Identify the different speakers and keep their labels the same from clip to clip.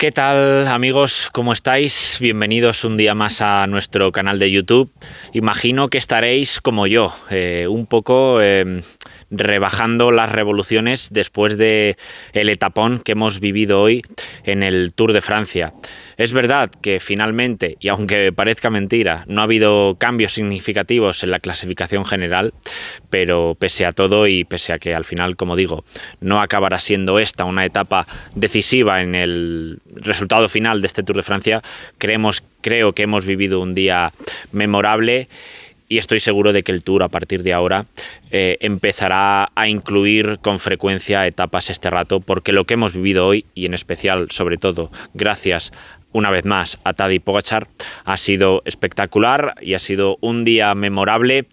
Speaker 1: ¿Qué tal, amigos? ¿Cómo estáis? Bienvenidos un día más a nuestro canal de YouTube. Imagino que estaréis como yo, un poco rebajando las revoluciones después de el etapón que hemos vivido hoy en el Tour de Francia. Es verdad que finalmente, y aunque parezca mentira, no ha habido cambios significativos en la clasificación general, pero pese a todo y pese a que al final, como digo, no acabará siendo esta una etapa decisiva en el resultado final de este Tour de Francia, creo que hemos vivido un día memorable. Y estoy seguro de que el Tour a partir de ahora empezará a incluir con frecuencia etapas este rato, porque lo que hemos vivido hoy, y en especial, sobre todo, gracias una vez más a Tadej Pogačar, ha sido espectacular y ha sido un día memorable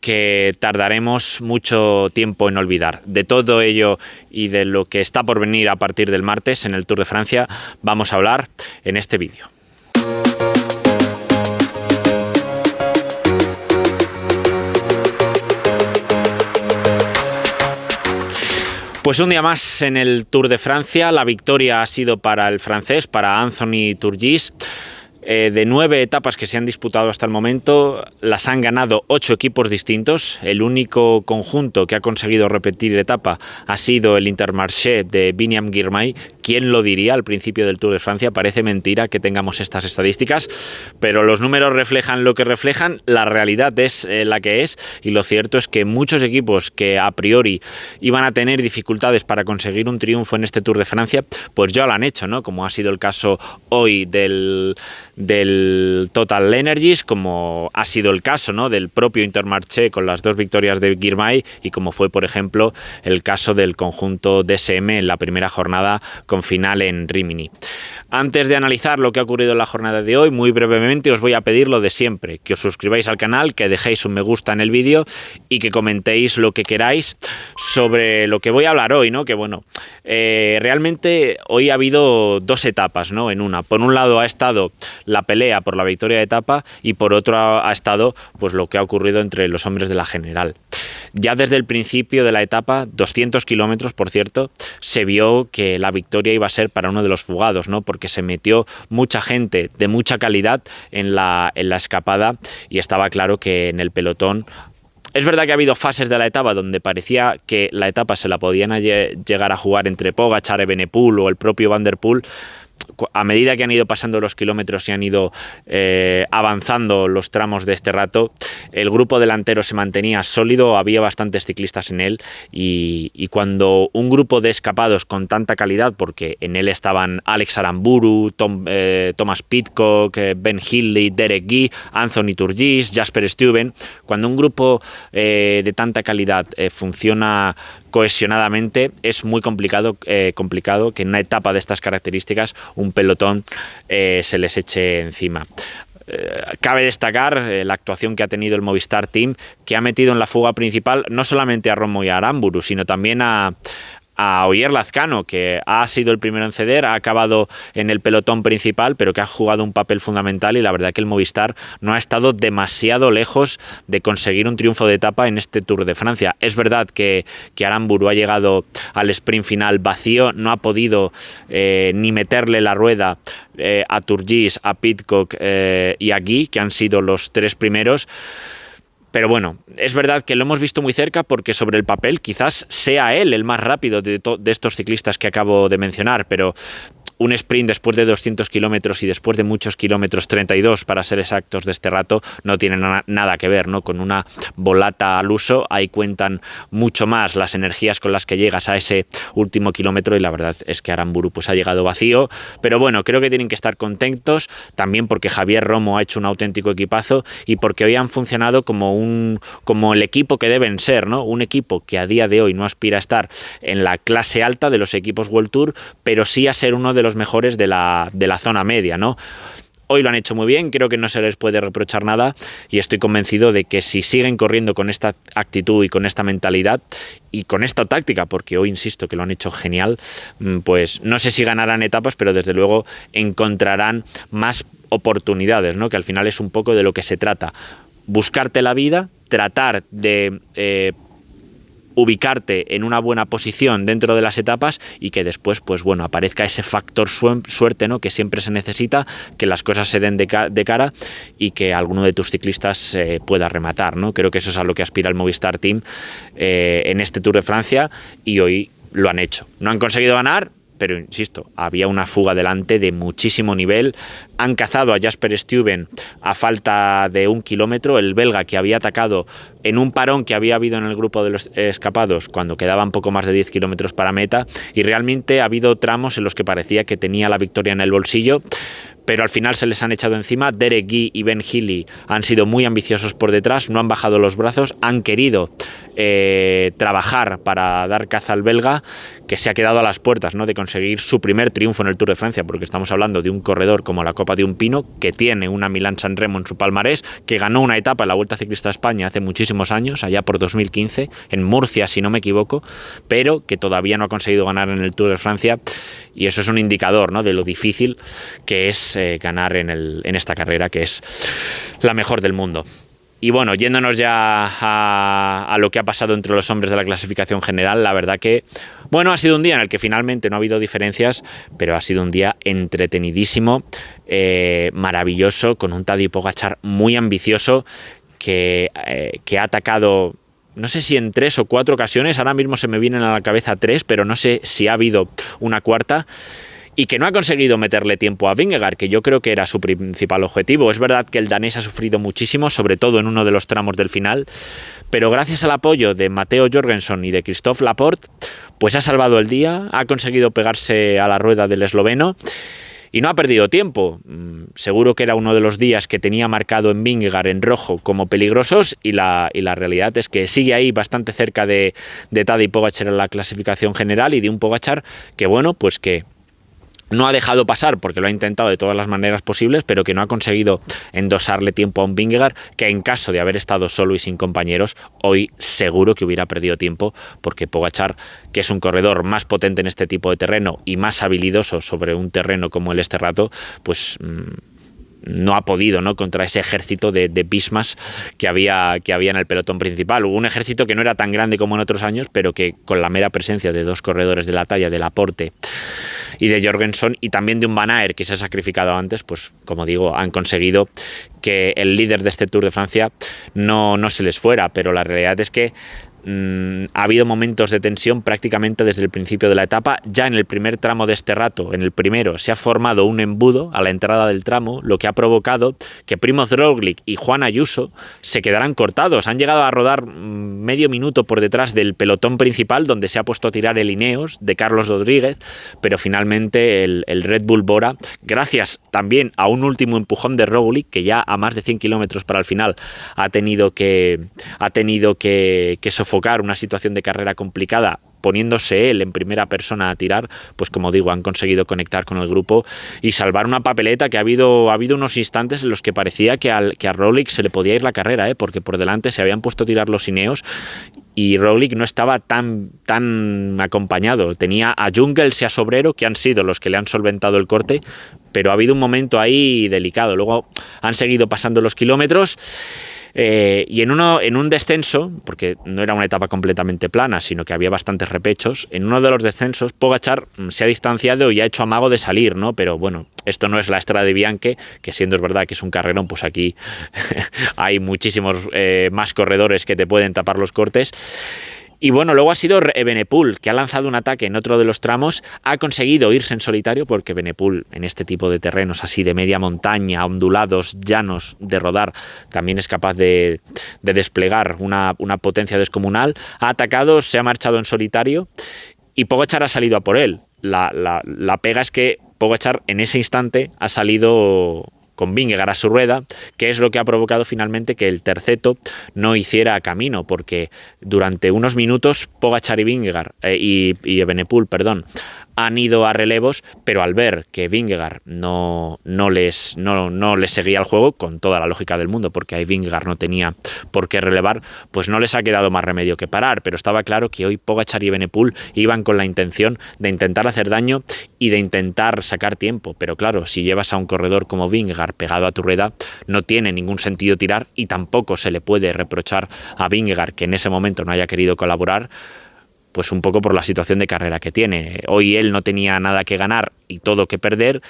Speaker 1: que tardaremos mucho tiempo en olvidar. De todo ello y de lo que está por venir a partir del martes en el Tour de Francia vamos a hablar en este vídeo. Pues un día más en el Tour de Francia. La victoria ha sido para el francés, para Anthony Turgis. De 9 etapas que se han disputado hasta el momento, las han ganado 8 equipos distintos. El único conjunto que ha conseguido repetir etapa ha sido el Intermarché de Biniam Girmay. ¿Quién lo diría al principio del Tour de Francia? Parece mentira que tengamos estas estadísticas, pero los números reflejan lo que reflejan, la realidad es la que es, y lo cierto es que muchos equipos que a priori iban a tener dificultades para conseguir un triunfo en este Tour de Francia, pues ya lo han hecho, ¿no? Como ha sido el caso hoy del Total Energies, como ha sido el caso, ¿no?, del propio Intermarché con las 2 victorias de Girmay, y como fue, por ejemplo, el caso del conjunto DSM en la primera jornada con final en Rimini. Antes de analizar lo que ha ocurrido en la jornada de hoy, muy brevemente os voy a pedir lo de siempre, que os suscribáis al canal, que dejéis un me gusta en el vídeo y que comentéis lo que queráis sobre lo que voy a hablar hoy, ¿no? Que bueno, realmente hoy ha habido 2 etapas, ¿no?, en una. Por un lado ha estado la pelea por la victoria de etapa y por otro ha estado pues lo que ha ocurrido entre los hombres de la general. Ya desde el principio de la etapa, 200 kilómetros por cierto, se vio que la victoria iba a ser para uno de los fugados, ¿no?, porque se metió mucha gente de mucha calidad en la escapada, y estaba claro que en el pelotón. Es verdad que ha habido fases de la etapa donde parecía que la etapa se la podían llegar a jugar entre Pogačar, Evenepoel o el propio Van der Poel. A medida que han ido pasando los kilómetros y han ido avanzando los tramos de este rato, el grupo delantero se mantenía sólido, había bastantes ciclistas en él, y cuando un grupo de escapados con tanta calidad, porque en él estaban Alex Aramburu, Thomas Pidcock, Ben Hindley, Derek Guy, Anthony Turgis, Jasper Stuyven, cuando un grupo de tanta calidad funciona cohesionadamente, es muy complicado que en una etapa de estas características un pelotón se les eche encima. Cabe destacar la actuación que ha tenido el Movistar Team, que ha metido en la fuga principal no solamente a Romo y a Aramburu, sino también a Ogier Lazcano, que ha sido el primero en ceder, ha acabado en el pelotón principal, pero que ha jugado un papel fundamental, y la verdad que el Movistar no ha estado demasiado lejos de conseguir un triunfo de etapa en este Tour de Francia. Es verdad que Aramburu ha llegado al sprint final vacío, no ha podido ni meterle la rueda a Turgis, a Pidcock y a Guy, que han sido los 3 primeros. Pero bueno, es verdad que lo hemos visto muy cerca, porque sobre el papel quizás sea él el más rápido de estos ciclistas que acabo de mencionar, pero un sprint después de 200 kilómetros y después de muchos kilómetros, 32 para ser exactos de este rato, no tiene nada que ver, ¿no?, con una volata al uso. Ahí cuentan mucho más las energías con las que llegas a ese último kilómetro, y la verdad es que Aramburu pues ha llegado vacío. Pero bueno, creo que tienen que estar contentos también, porque Javier Romo ha hecho un auténtico equipazo, y porque hoy han funcionado como el equipo que deben ser, ¿no? Un equipo que a día de hoy no aspira a estar en la clase alta de los equipos World Tour, pero sí a ser uno de los mejores de la zona media, ¿no? Hoy lo han hecho muy bien, creo que no se les puede reprochar nada, y estoy convencido de que si siguen corriendo con esta actitud y con esta mentalidad y con esta táctica, porque hoy insisto que lo han hecho genial, pues no sé si ganarán etapas, pero desde luego encontrarán más oportunidades, ¿no?, que al final es un poco de lo que se trata: buscarte la vida, tratar de ubicarte en una buena posición dentro de las etapas y que después, pues bueno, aparezca ese factor suerte, ¿no?, que siempre se necesita, que las cosas se den de cara y que alguno de tus ciclistas pueda rematar, ¿no? Creo que eso es a lo que aspira el Movistar Team en este Tour de Francia, y hoy lo han hecho. No han conseguido ganar, pero insisto, había una fuga delante de muchísimo nivel. Han cazado a Jasper Stuyven a falta de 1 kilómetro, el belga, que había atacado en un parón que había habido en el grupo de los escapados cuando quedaban poco más de 10 kilómetros para meta, y realmente ha habido tramos en los que parecía que tenía la victoria en el bolsillo, pero al final se les han echado encima. Derek Guy y Ben Healy han sido muy ambiciosos por detrás, no han bajado los brazos, han querido trabajar para dar caza al belga, que se ha quedado a las puertas, ¿no?, de conseguir su primer triunfo en el Tour de Francia, porque estamos hablando de un corredor como la Copa de un Pino, que tiene una Milán-San Remo en su palmarés, que ganó una etapa en la Vuelta Ciclista a España hace muchísimos años, allá por 2015, en Murcia, si no me equivoco, pero que todavía no ha conseguido ganar en el Tour de Francia, y eso es un indicador, ¿no?, de lo difícil que es ganar en esta carrera, que es la mejor del mundo. Y bueno, yéndonos ya a lo que ha pasado entre los hombres de la clasificación general, la verdad que, bueno, ha sido un día en el que finalmente no ha habido diferencias, pero ha sido un día entretenidísimo, maravilloso, con un Tadej Pogačar muy ambicioso, que ha atacado, no sé si en 3 o 4 ocasiones, ahora mismo se me vienen a la cabeza 3, pero no sé si ha habido una cuarta, y que no ha conseguido meterle tiempo a Vingegaard, que yo creo que era su principal objetivo. Es verdad que el danés ha sufrido muchísimo, sobre todo en uno de los tramos del final, pero gracias al apoyo de Matteo Jorgensen y de Christophe Laporte, pues ha salvado el día, ha conseguido pegarse a la rueda del esloveno y no ha perdido tiempo. Seguro que era uno de los días que tenía marcado en Vingegaard en rojo como peligrosos, y la realidad es que sigue ahí bastante cerca de Tadej Pogačar en la clasificación general, y de un Pogačar que, bueno, pues que no ha dejado pasar, porque lo ha intentado de todas las maneras posibles, pero que no ha conseguido endosarle tiempo a un Vingegaard que, en caso de haber estado solo y sin compañeros, hoy seguro que hubiera perdido tiempo, porque Pogačar, que es un corredor más potente en este tipo de terreno y más habilidoso sobre un terreno como el este rato, pues no ha podido, ¿no?, contra ese ejército de pismas que había en el pelotón principal. Hubo un ejército que no era tan grande como en otros años, pero que con la mera presencia de 2 corredores de la talla de Laporte y de Jorgensen, y también de un Van Aert que se ha sacrificado antes, pues como digo, han conseguido que el líder de este Tour de Francia no se les fuera. Pero la realidad es que ha habido momentos de tensión prácticamente desde el principio de la etapa. Ya en el primer tramo de este rato, en el primero, se ha formado un embudo a la entrada del tramo, lo que ha provocado que Primoz Roglic y Juan Ayuso se quedaran cortados. Han llegado a rodar medio minuto por detrás del pelotón principal, donde se ha puesto a tirar el Ineos de Carlos Rodríguez, pero finalmente el Red Bull Bora, gracias también a un último empujón de Roglic, que ya a más de 100 kilómetros para el final ha tenido que sofocar una situación de carrera complicada, poniéndose él en primera persona a tirar, pues como digo, han conseguido conectar con el grupo y salvar una papeleta que ha habido unos instantes en los que parecía que a Roglic se le podía ir la carrera, porque por delante se habían puesto a tirar los Ineos y Roglic no estaba tan acompañado. Tenía a Jungels y a Sobrero, que han sido los que le han solventado el corte, pero ha habido un momento ahí delicado. Luego han seguido pasando los kilómetros. Y en un descenso, porque no era una etapa completamente plana, sino que había bastantes repechos, en uno de los descensos Pogačar se ha distanciado y ha hecho amago de salir, ¿no? Pero bueno, esto no es la Strade Bianche, que siendo es verdad que es un carrerón, pues aquí hay muchísimos más corredores que te pueden tapar los cortes. Y bueno, luego ha sido Evenepoel, que ha lanzado un ataque en otro de los tramos, ha conseguido irse en solitario, porque Evenepoel en este tipo de terrenos así de media montaña, ondulados, llanos, de rodar, también es capaz de desplegar una potencia descomunal. Ha atacado, se ha marchado en solitario y Pogačar ha salido a por él. La pega es que Pogačar en ese instante ha salido con Vingegaard a su rueda, que es lo que ha provocado finalmente que el terceto no hiciera camino, porque durante unos minutos Pogačar y Vingegaard y Evenepoel, han ido a relevos, pero al ver que Vingegaard no les seguía el juego, con toda la lógica del mundo, porque ahí Vingegaard no tenía por qué relevar, pues no les ha quedado más remedio que parar. Pero estaba claro que hoy Pogačar y Evenepoel iban con la intención de intentar hacer daño y de intentar sacar tiempo. Pero claro, si llevas a un corredor como Vingegaard pegado a tu rueda, no tiene ningún sentido tirar, y tampoco se le puede reprochar a Vingegaard que en ese momento no haya querido colaborar, pues un poco por la situación de carrera que tiene. Hoy él no tenía nada que ganar y todo que perder,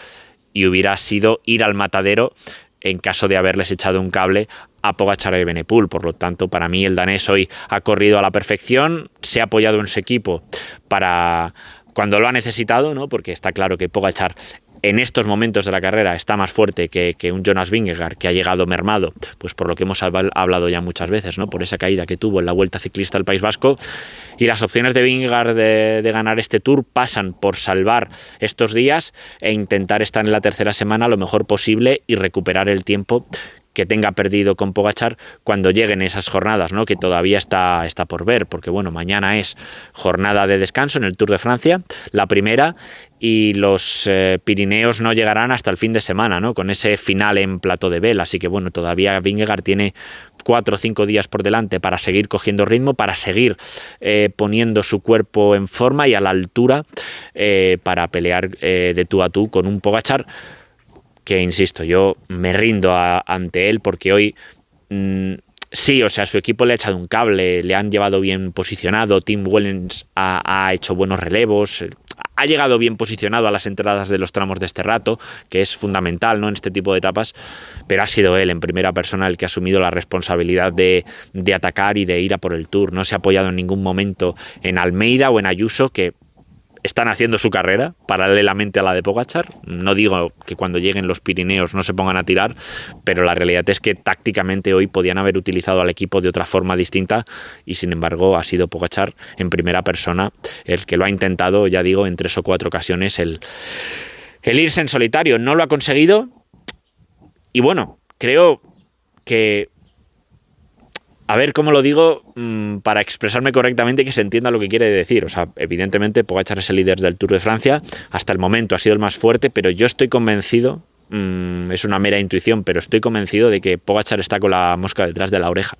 Speaker 1: y hubiera sido ir al matadero en caso de haberles echado un cable a Pogačar y Evenepoel. Por lo tanto, para mí el danés hoy ha corrido a la perfección, se ha apoyado en su equipo para cuando lo ha necesitado, ¿no? Porque está claro que Pogačar en estos momentos de la carrera está más fuerte que un Jonas Vingegaard, que ha llegado mermado, pues por lo que hemos hablado ya muchas veces, ¿no? Por esa caída que tuvo en la Vuelta Ciclista al País Vasco. Y las opciones de Vingegaard de ganar este Tour pasan por salvar estos días e intentar estar en la tercera semana lo mejor posible y recuperar el tiempo que tenga perdido con Pogačar cuando lleguen esas jornadas, ¿no? Que todavía está por ver, porque bueno, mañana es jornada de descanso en el Tour de Francia, la primera, y los Pirineos no llegarán hasta el fin de semana, ¿no? Con ese final en Plateau de Belle. Así que bueno, todavía Vingegaard tiene 4 o 5 días por delante para seguir cogiendo ritmo, para seguir poniendo su cuerpo en forma y a la altura para pelear de tú a tú con un Pogačar que, insisto, yo me rindo ante él, porque hoy sí, o sea, su equipo le ha echado un cable, le han llevado bien posicionado, Tim Wellens ha hecho buenos relevos, ha llegado bien posicionado a las entradas de los tramos de este rato, que es fundamental, ¿no?, en este tipo de etapas, pero ha sido él en primera persona el que ha asumido la responsabilidad de atacar y de ir a por el Tour. No se ha apoyado en ningún momento en Almeida o en Ayuso, que están haciendo su carrera paralelamente a la de Pogačar. No digo que cuando lleguen los Pirineos no se pongan a tirar, pero la realidad es que tácticamente hoy podían haber utilizado al equipo de otra forma distinta, y sin embargo ha sido Pogačar en primera persona el que lo ha intentado, ya digo, en 3 o 4 ocasiones el irse en solitario. No lo ha conseguido, y bueno, creo que, a ver cómo lo digo para expresarme correctamente y que se entienda lo que quiere decir. O sea, evidentemente Pogačar es el líder del Tour de Francia, hasta el momento ha sido el más fuerte, pero yo estoy convencido, es una mera intuición, pero estoy convencido de que Pogačar está con la mosca detrás de la oreja.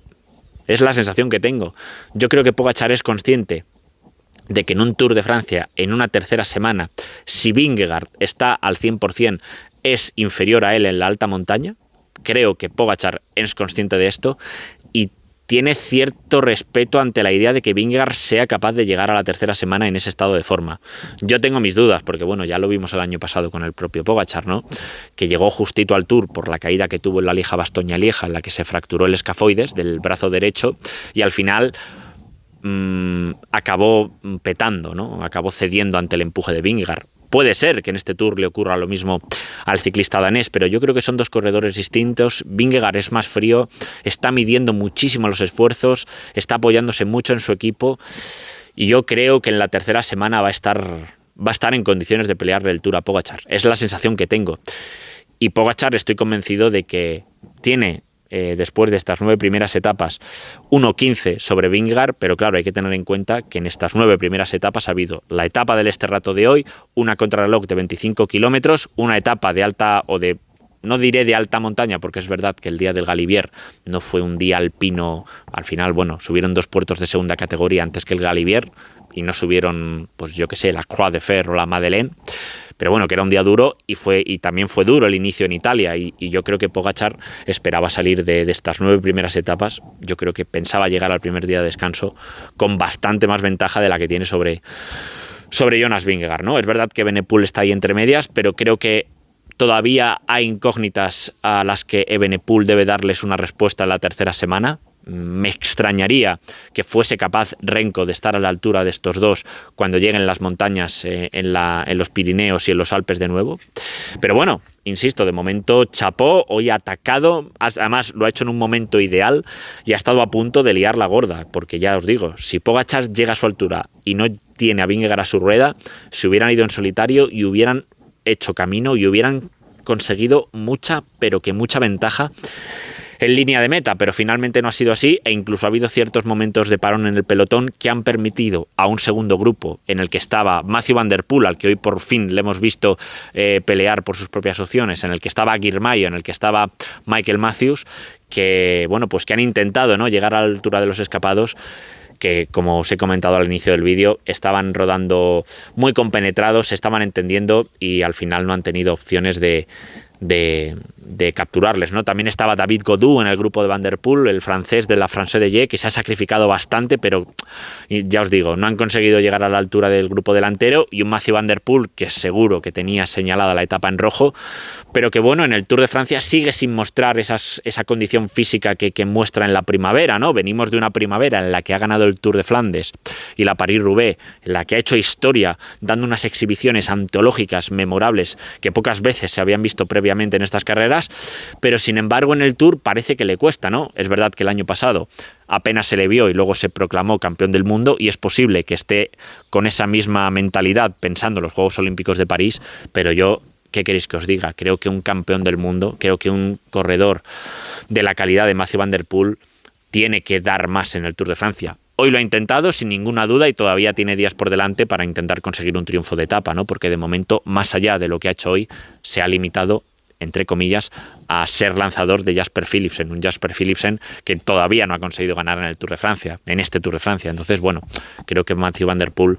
Speaker 1: Es la sensación que tengo. Yo creo que Pogačar es consciente de que en un Tour de Francia, en una tercera semana, si Vingegaard está al 100%, es inferior a él en la alta montaña. Creo que Pogačar es consciente de esto y tiene cierto respeto ante la idea de que Vingegaard sea capaz de llegar a la tercera semana en ese estado de forma. Yo tengo mis dudas, porque bueno, ya lo vimos el año pasado con el propio Pogačar, ¿no?, que llegó justito al Tour por la caída que tuvo en la Lieja-Bastoña-Lieja, en la que se fracturó el escafoides del brazo derecho, y al final acabó petando, ¿no?, acabó cediendo ante el empuje de Vingegaard. Puede ser que en este Tour le ocurra lo mismo al ciclista danés, pero yo creo que son dos corredores distintos. Vingegaard es más frío, está midiendo muchísimo los esfuerzos, está apoyándose mucho en su equipo, y yo creo que en la tercera semana va a estar en condiciones de pelearle el Tour a Pogačar. Es la sensación que tengo. Y Pogačar, estoy convencido de que tiene, después de estas 9 primeras etapas, 1.15 sobre Vingegaard, pero claro, hay que tener en cuenta que en estas 9 primeras etapas ha habido la etapa del Rato de hoy, una contrarreloj de 25 kilómetros, una etapa de alta, o de, no diré de alta montaña, porque es verdad que el día del Galibier no fue un día alpino. Al final, bueno, subieron 2 puertos de segunda categoría antes que el Galibier, y no subieron, pues yo que sé, la Croix de Fer o la Madeleine. Pero bueno, que era un día duro, y también fue duro el inicio en Italia, y yo creo que Pogačar esperaba salir de estas 9 primeras etapas. Yo creo que pensaba llegar al primer día de descanso con bastante más ventaja de la que tiene sobre Jonas Vingegaard, ¿no? Es verdad que Evenepoel está ahí entre medias, pero creo que todavía hay incógnitas a las que Evenepoel debe darles una respuesta en la tercera semana. Me extrañaría que fuese capaz Renko de estar a la altura de estos dos cuando lleguen las montañas en los Pirineos y en los Alpes de nuevo. Pero bueno, insisto, de momento chapó, hoy ha atacado, además lo ha hecho en un momento ideal y ha estado a punto de liar la gorda, porque ya os digo, si Pogačar llega a su altura y no tiene a Vingegaard a su rueda, se hubieran ido en solitario y hubieran hecho camino y hubieran conseguido mucha, pero que mucha ventaja en línea de meta, pero finalmente no ha sido así e incluso ha habido ciertos momentos de parón en el pelotón que han permitido a un segundo grupo en el que estaba Mathieu van der Poel, al que hoy por fin le hemos visto pelear por sus propias opciones, en el que estaba Girmay, en el que estaba Michael Matthews, que bueno, pues que han intentado, ¿no?, llegar a la altura de los escapados, que, como os he comentado al inicio del vídeo, estaban rodando muy compenetrados, se estaban entendiendo y al final no han tenido opciones de capturarles, ¿no? También estaba David Gaudu en el grupo de Van der Poel, el francés de la France de Ye, que se ha sacrificado bastante, pero ya os digo, no han conseguido llegar a la altura del grupo delantero, y un Mathieu van der Poel que seguro que tenía señalada la etapa en rojo, pero que bueno, en el Tour de Francia sigue sin mostrar esa condición física que muestra en la primavera, ¿no? Venimos de una primavera en la que ha ganado el Tour de Flandes y la París-Roubaix, en la que ha hecho historia, dando unas exhibiciones antológicas, memorables, que pocas veces se habían visto previamente en estas carreras, pero sin embargo en el Tour parece que le cuesta, ¿no? Es verdad que el año pasado apenas se le vio y luego se proclamó campeón del mundo, y es posible que esté con esa misma mentalidad pensando en los Juegos Olímpicos de París, pero yo, ¿qué queréis que os diga? Creo que un campeón del mundo, creo que un corredor de la calidad de Mathieu van der Poel tiene que dar más en el Tour de Francia. Hoy lo ha intentado sin ninguna duda y todavía tiene días por delante para intentar conseguir un triunfo de etapa, ¿no? Porque de momento, más allá de lo que ha hecho hoy, se ha limitado, entre comillas, a ser lanzador de Jasper Philipsen, un Jasper Philipsen que todavía no ha conseguido ganar en el Tour de Francia, en este Tour de Francia. Entonces, bueno, creo que Mathieu van der Poel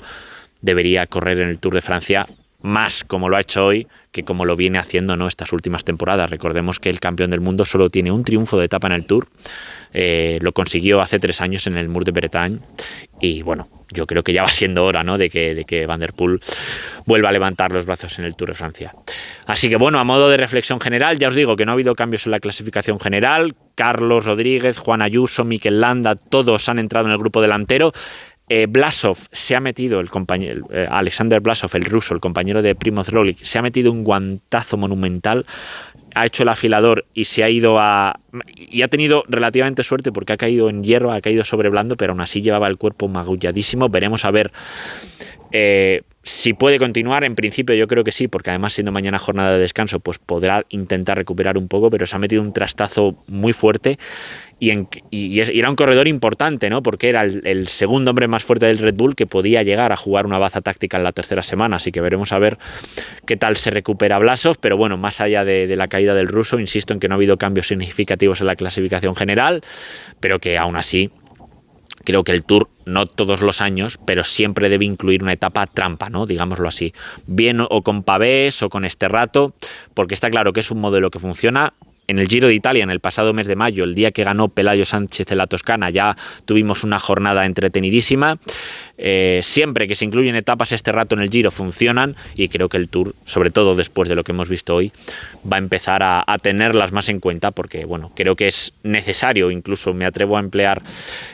Speaker 1: debería correr en el Tour de Francia más como lo ha hecho hoy que como lo viene haciendo, ¿no?, estas últimas temporadas. Recordemos que el campeón del mundo solo tiene un triunfo de etapa en el Tour, lo consiguió hace 3 años en el Mur de Bretagne, y bueno, yo creo que ya va siendo hora, ¿no?, de que Van der Poel vuelva a levantar los brazos en el Tour de Francia. Así que bueno, a modo de reflexión general, ya os digo que no ha habido cambios en la clasificación general. Carlos Rodríguez, Juan Ayuso, Mikel Landa, todos han entrado en el grupo delantero. Blasov se ha metido, el compañero Alexander Blasov, el ruso, el compañero de Primoz Roglic, se ha metido un guantazo monumental, ha hecho el afilador y se ha ido y ha tenido relativamente suerte porque ha caído en hierro, ha caído sobre blando, pero aún así llevaba el cuerpo magulladísimo. Veremos a ver si puede continuar. En principio yo creo que sí, porque además siendo mañana jornada de descanso, pues podrá intentar recuperar un poco, pero se ha metido un trastazo muy fuerte. Y era un corredor importante, ¿no?, porque era el segundo hombre más fuerte del Red Bull, que podía llegar a jugar una baza táctica en la tercera semana, así que veremos a ver qué tal se recupera Blasov. Pero bueno, más allá de la caída del ruso, insisto en que no ha habido cambios significativos en la clasificación general, pero que aún así creo que el Tour, no todos los años, pero siempre debe incluir una etapa trampa, ¿no?, digámoslo así, bien o con pavés o con esterrato, porque está claro que es un modelo que funciona. En el Giro de Italia, en el pasado mes de mayo, el día que ganó Pelayo Sánchez en la Toscana, ya tuvimos una jornada entretenidísima. Siempre que se incluyen etapas este rato en el Giro funcionan, y creo que el Tour, sobre todo después de lo que hemos visto hoy, va a empezar a tenerlas más en cuenta, porque bueno, creo que es necesario, incluso me atrevo a emplear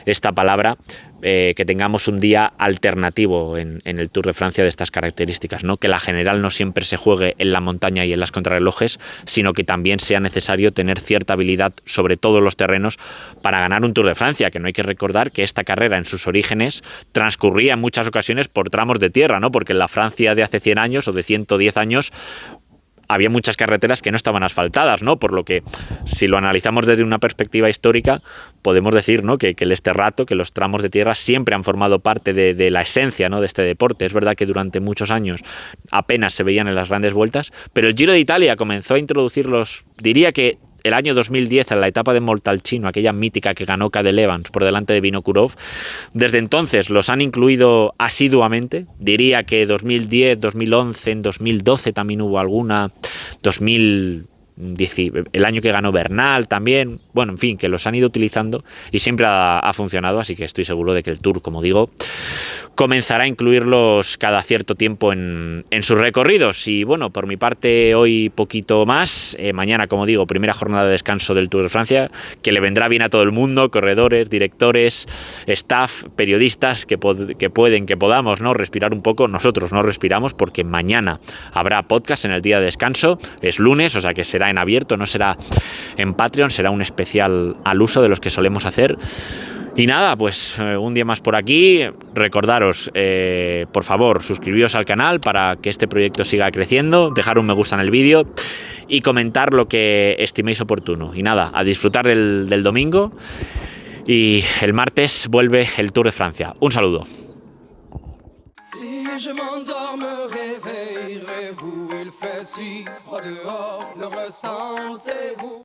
Speaker 1: esta palabra, que tengamos un día alternativo en el Tour de Francia de estas características, ¿no? Que la general no siempre se juegue en la montaña y en las contrarrelojes, sino que también sea necesario tener cierta habilidad sobre todos los terrenos para ganar un Tour de Francia, que no hay que recordar que esta carrera en sus orígenes transcurría en muchas ocasiones por tramos de tierra, ¿no? Porque en la Francia de hace 100 años o de 110 años había muchas carreteras que no estaban asfaltadas, ¿no? Por lo que, si lo analizamos desde una perspectiva histórica, podemos decir, ¿no?, que el esterrato, que los tramos de tierra siempre han formado parte de la esencia, ¿no?, de este deporte. Es verdad que durante muchos años apenas se veían en las grandes vueltas, pero el Giro de Italia comenzó a introducirlos, diría que el año 2010, en la etapa de Montalcino, aquella mítica que ganó Cadel Evans por delante de Vinokurov. Desde entonces los han incluido asiduamente. Diría que 2010, 2011, en 2012 también hubo alguna, el año que ganó Bernal también. Bueno, en fin, que los han ido utilizando y siempre ha funcionado, así que estoy seguro de que el Tour, como digo, comenzará a incluirlos cada cierto tiempo en sus recorridos. Y bueno, por mi parte hoy poquito más. Mañana, como digo, primera jornada de descanso del Tour de Francia, que le vendrá bien a todo el mundo, corredores, directores, staff, periodistas, que podamos, ¿no?, respirar un poco. Nosotros no respiramos porque mañana habrá podcast en el día de descanso, es lunes, o sea que será en abierto, no será en Patreon, será un especial al uso de los que solemos hacer. Y nada, pues un día más por aquí. Recordaros, por favor, suscribiros al canal para que este proyecto siga creciendo, dejar un me gusta en el vídeo y comentar lo que estiméis oportuno. Y nada, a disfrutar del domingo, y el martes vuelve el Tour de Francia. Un saludo.
Speaker 2: Si je m'endors, me réveillerez-vous, il fait si froid dehors, le ressentez-vous?